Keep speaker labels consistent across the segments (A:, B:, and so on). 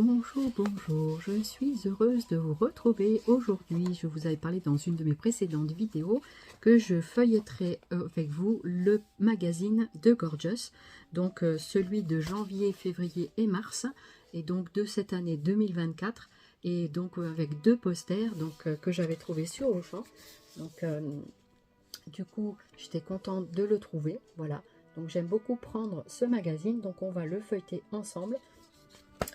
A: Bonjour, bonjour, je suis heureuse de vous retrouver. Aujourd'hui, je vous avais parlé dans une de mes précédentes vidéos que je feuilletterai avec vous le magazine de Gorgeous, donc celui de janvier, février et mars, et donc de cette année 2024, et donc avec deux posters donc, que j'avais trouvé sur Auchan. Donc du coup, j'étais contente de le trouver, voilà. Donc j'aime beaucoup prendre ce magazine, donc on va le feuilleter ensemble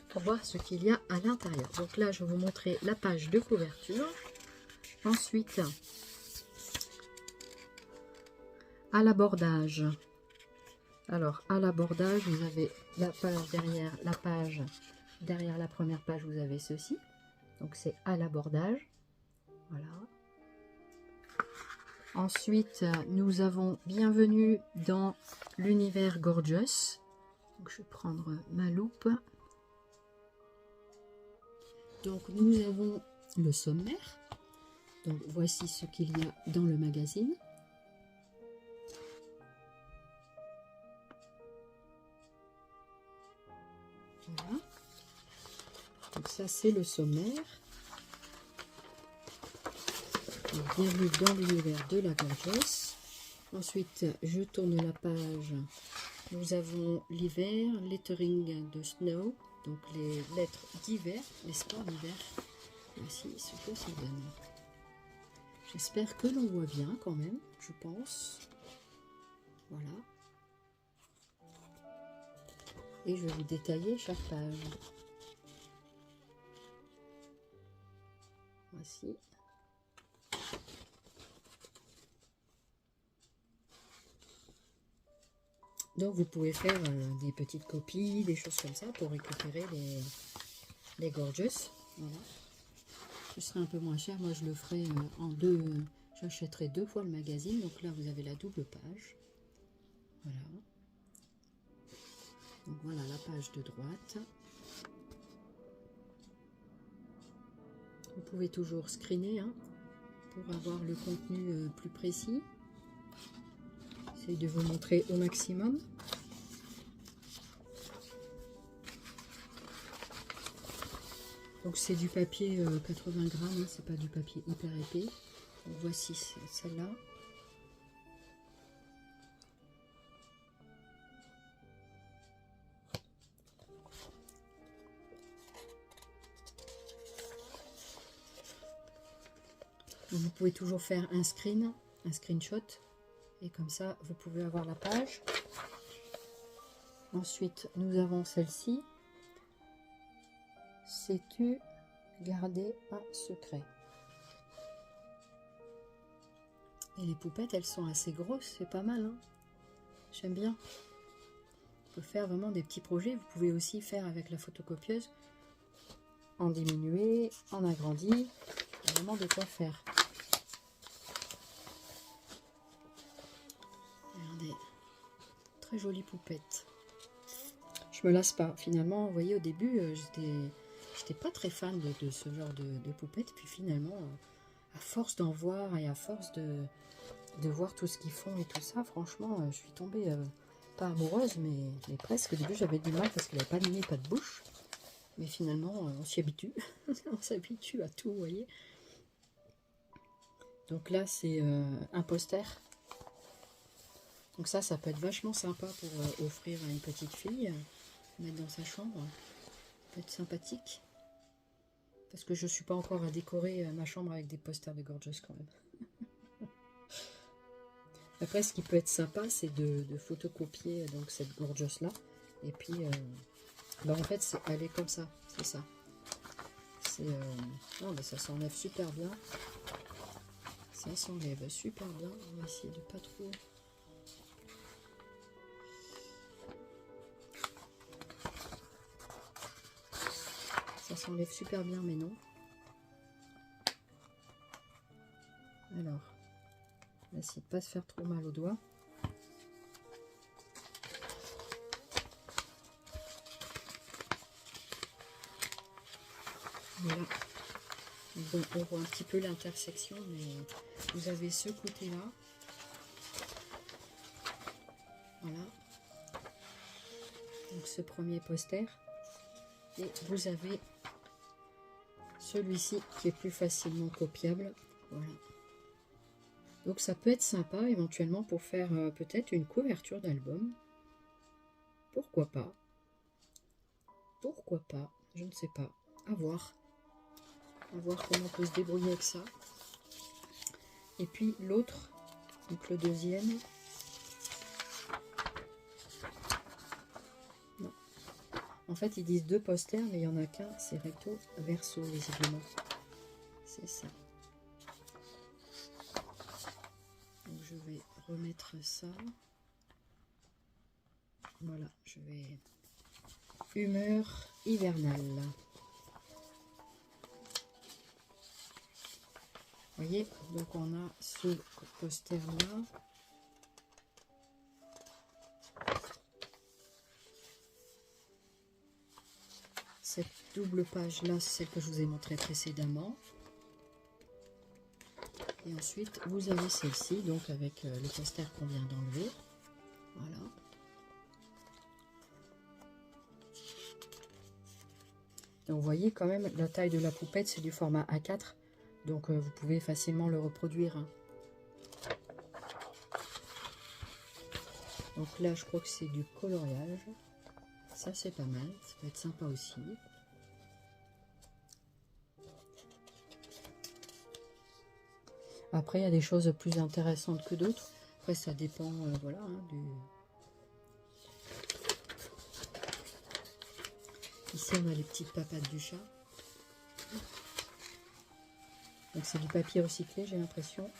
A: pour voir ce qu'il y a à l'intérieur. Donc là, je vais vous montrer la page de couverture. Ensuite, à l'abordage. Alors, à l'abordage, vous avez la page derrière la première page, vous avez ceci. Donc, c'est à l'abordage. Voilà. Ensuite, nous avons bienvenue dans l'univers Gorgeous. Donc, je vais prendre ma loupe. Donc, nous avons le sommaire. Donc, voici ce qu'il y a dans le magazine. Voilà. Donc, ça, c'est le sommaire. Donc, bienvenue dans l'univers de la Gorgeous. Ensuite, je tourne la page. Nous avons l'hiver, lettering de snow. Donc, les lettres d'hiver, les sports d'hiver. Voici ce que ça donne. J'espère que l'on voit bien quand même, je pense. Voilà. Et je vais vous détailler chaque page. Voici. Donc vous pouvez faire des petites copies, des choses comme ça pour récupérer les Gorgeous. Voilà. Ce serait un peu moins cher. Moi je le ferai en deux. J'achèterai 2 fois le magazine. Donc là vous avez la double page. Voilà. Donc voilà la page de droite. Vous pouvez toujours screener hein, pour avoir le contenu plus précis. J'essaie de vous montrer au maximum. Donc c'est du papier 80 grammes, hein, c'est pas du papier hyper épais. Donc voici celle-là. Vous pouvez toujours faire un screenshot. Et comme ça, vous pouvez avoir la page. Ensuite, nous avons celle-ci. Sais-tu garder un secret? Et les poupettes, elles sont assez grosses, c'est pas mal. Hein, j'aime bien. On peut faire vraiment des petits projets. Vous pouvez aussi faire avec la photocopieuse. En diminuer, en agrandi. Il y a vraiment de quoi faire. Regardez. Très jolie poupette. Je me lasse pas. Finalement, vous voyez, au début, j'étais pas très fan de ce genre de poupette. Puis finalement, à force d'en voir et à force de voir tout ce qu'ils font et tout ça, franchement, je suis tombée pas amoureuse, mais presque. Au début, j'avais du mal parce qu'elle n'avait pas de nez, pas de bouche. Mais finalement, on s'y habitue. On s'habitue à tout, vous voyez. Donc là, c'est un poster. Donc ça peut être vachement sympa pour offrir à une petite fille. Mettre dans sa chambre, ça peut être sympathique. Parce que je ne suis pas encore à décorer ma chambre avec des posters de Gorgeous quand même. Après, ce qui peut être sympa, c'est de photocopier donc cette Gorgeous là. Et puis, bah, en fait, elle est comme ça, c'est ça. Non, mais ça s'enlève super bien. Ça s'enlève super bien. On va essayer de pas trop. Ça s'enlève super bien, mais non. Alors, on va essayer de ne pas se faire trop mal aux doigts. Voilà. Bon, on voit un petit peu l'intersection, mais vous avez ce côté-là. Voilà. Donc ce premier poster. Et vous avez celui-ci qui est plus facilement copiable. Voilà. Donc ça peut être sympa éventuellement pour faire peut-être une couverture d'album. Pourquoi pas? Pourquoi pas? Je ne sais pas. À voir. À voir comment on peut se débrouiller avec ça. Et puis l'autre, donc le deuxième. Non. En fait, ils disent 2 posters, mais il n'y en a qu'un. C'est recto verso, visiblement. C'est ça. Donc je vais remettre ça. Voilà, je vais... Humeur hivernale. Vous voyez, donc on a ce poster-là. Cette double page-là, c'est celle que je vous ai montrée précédemment. Et ensuite, vous avez celle-ci, donc avec le poster qu'on vient d'enlever. Voilà. Donc vous voyez quand même, la taille de la poupette, c'est du format A4. Donc vous pouvez facilement le reproduire. Hein. Donc là, je crois que c'est du coloriage. Ça, c'est pas mal. Ça peut être sympa aussi. Après, il y a des choses plus intéressantes que d'autres. Après, ça dépend, voilà, hein, du... Ici, on a les petites papates du chat. Donc, c'est du papier recyclé, j'ai l'impression.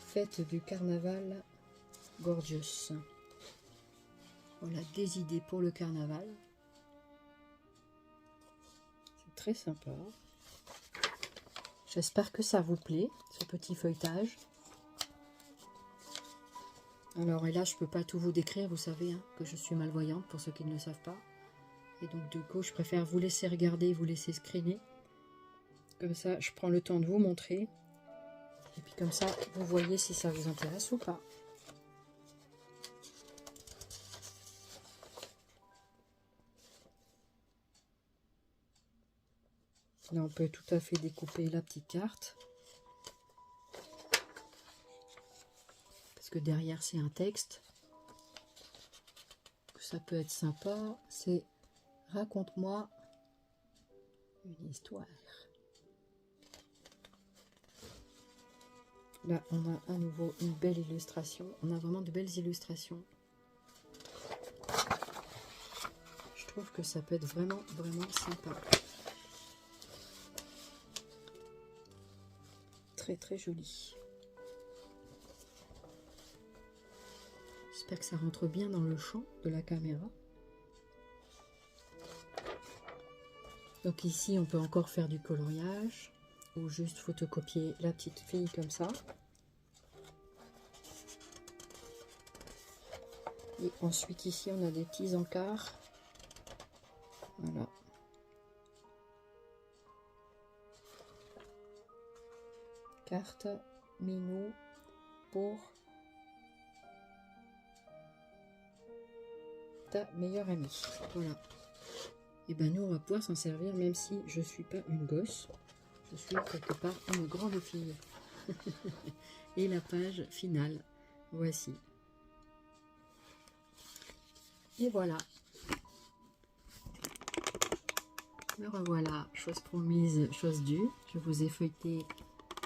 A: Fête du carnaval Gorgeous. Voilà, des idées pour le carnaval. C'est très sympa. J'espère que ça vous plaît, ce petit feuilletage. Alors, et là, je ne peux pas tout vous décrire, vous savez, hein, que je suis malvoyante, pour ceux qui ne le savent pas. Et donc, du coup, je préfère vous laisser regarder, vous laisser screener. Comme ça, je prends le temps de vous montrer. Et puis comme ça, vous voyez si ça vous intéresse ou pas. Là, on peut tout à fait découper la petite carte. Parce que derrière, c'est un texte. Ça peut être sympa. C'est « Raconte-moi une histoire ». Là, on a à nouveau une belle illustration. On a vraiment de belles illustrations. Je trouve que ça peut être vraiment, vraiment sympa. Très, très joli. J'espère que ça rentre bien dans le champ de la caméra. Donc ici, on peut encore faire du coloriage. Ou juste photocopier la petite fille comme ça. Et ensuite ici on a des petits encarts. Voilà. Carte Minou pour ta meilleure amie. Voilà. Et ben nous on va pouvoir s'en servir même si je suis pas une gosse. Je suis quelque part une grande fille. Et la page finale. Voici. Et voilà. Me revoilà. Chose promise, chose due. Je vous ai feuilleté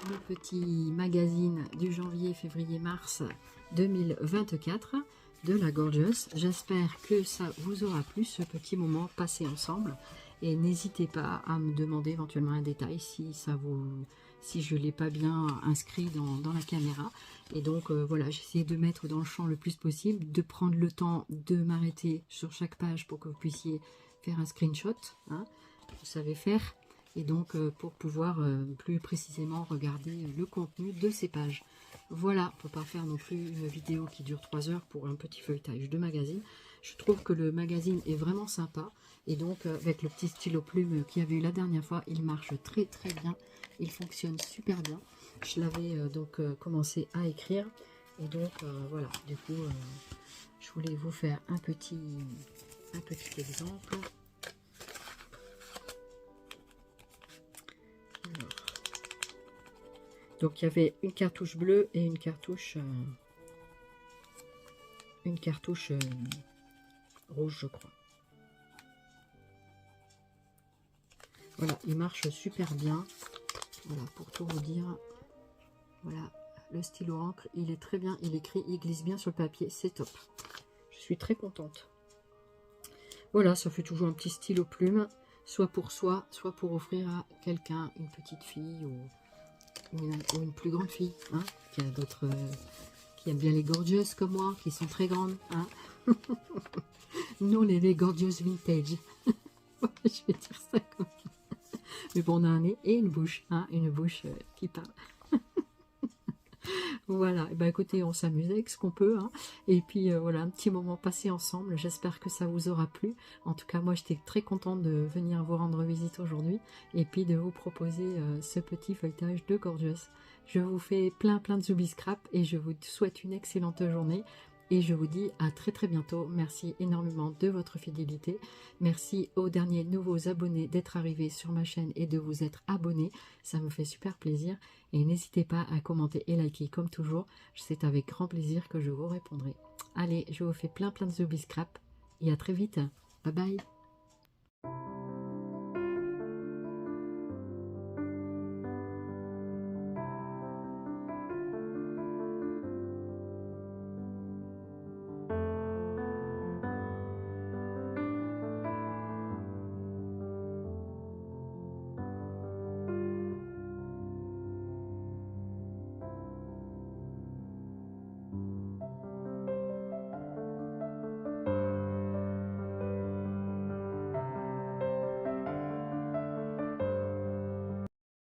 A: le petit magazine du janvier, février, mars 2024 de la Gorgeous. J'espère que ça vous aura plu, ce petit moment passé ensemble. Et n'hésitez pas à me demander éventuellement un détail si je ne l'ai pas bien inscrit dans la caméra. Et donc voilà, j'essaie de mettre dans le champ le plus possible, de prendre le temps de m'arrêter sur chaque page pour que vous puissiez faire un screenshot. Hein, vous savez faire. Et donc pour pouvoir plus précisément regarder le contenu de ces pages. Voilà, on ne peut pas faire non plus une vidéo qui dure 3 heures pour un petit feuilletage de magazine. Je trouve que le magazine est vraiment sympa. Et donc, avec le petit stylo plume qu'il y avait eu la dernière fois, il marche très très bien. Il fonctionne super bien. Je l'avais donc commencé à écrire. Et donc, voilà, du coup, je voulais vous faire un petit exemple. Alors, donc, il y avait une cartouche bleue et une cartouche rouge, je crois. Voilà, il marche super bien. Voilà, pour tout vous dire. Voilà, le stylo encre, il est très bien, il écrit, il glisse bien sur le papier, c'est top. Je suis très contente. Voilà, ça fait toujours un petit stylo plume, soit pour soi, soit pour offrir à quelqu'un, une petite fille ou une plus grande fille, hein, qui a d'autres, qui aiment bien les gorgeous comme moi, qui sont très grandes, hein. Non, les gorgeous vintage. Je vais dire ça comme ça. Mais bon, on a un nez et une bouche, hein, une bouche qui parle. Voilà, et ben écoutez, on s'amuse avec ce qu'on peut, hein. Et puis voilà, un petit moment passé ensemble. J'espère que ça vous aura plu. En tout cas, moi, j'étais très contente de venir vous rendre visite aujourd'hui et puis de vous proposer ce petit feuilletage de Gorgeous. Je vous fais plein de zoubi scrap et je vous souhaite une excellente journée. Et je vous dis à très bientôt. Merci énormément de votre fidélité. Merci aux derniers nouveaux abonnés d'être arrivés sur ma chaîne et de vous être abonnés. Ça me fait super plaisir. Et n'hésitez pas à commenter et liker comme toujours. C'est avec grand plaisir que je vous répondrai. Allez, je vous fais plein de zoubi scrap. Et à très vite. Bye bye.